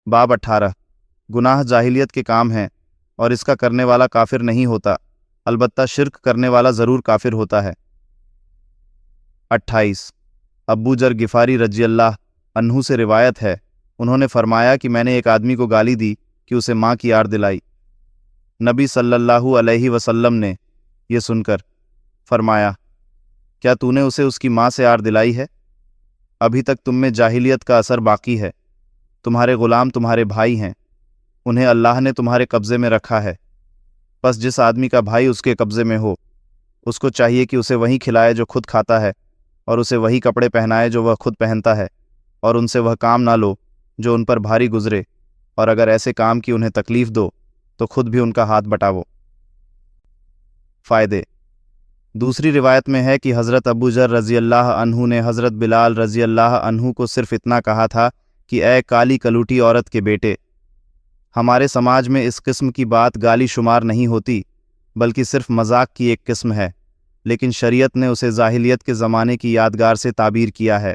باب 18 گناہ جاہلیت کے کام ہیں اور اس کا کرنے والا کافر نہیں ہوتا، البتہ شرک کرنے والا ضرور کافر ہوتا ہے۔ 28 ابو ذر غفاری رضی اللہ عنہ سے روایت ہے، انہوں نے فرمایا کہ میں نے ایک آدمی کو گالی دی کہ اسے ماں کی یاد دلائی۔ نبی صلی اللہ علیہ وسلم نے یہ سن کر فرمایا، کیا تو نے اسے اس کی ماں سے یاد دلائی ہے؟ ابھی تک تم میں جاہلیت کا اثر باقی ہے۔ تمہارے غلام تمہارے بھائی ہیں، انہیں اللہ نے تمہارے قبضے میں رکھا ہے، پس جس آدمی کا بھائی اس کے قبضے میں ہو اس کو چاہیے کہ اسے وہی کھلائے جو خود کھاتا ہے، اور اسے وہی کپڑے پہنائے جو وہ خود پہنتا ہے، اور ان سے وہ کام نہ لو جو ان پر بھاری گزرے، اور اگر ایسے کام کی انہیں تکلیف دو تو خود بھی ان کا ہاتھ بٹاؤ۔ فائدے۔ دوسری روایت میں ہے کہ حضرت ابو ذر رضی اللہ عنہ نے حضرت بلال رضی اللہ عنہ کو صرف اتنا کہا تھا کہ اے کالی کلوٹی عورت کے بیٹے۔ ہمارے سماج میں اس قسم کی بات گالی شمار نہیں ہوتی، بلکہ صرف مذاق کی ایک قسم ہے، لیکن شریعت نے اسے جاہلیت کے زمانے کی یادگار سے تعبیر کیا ہے۔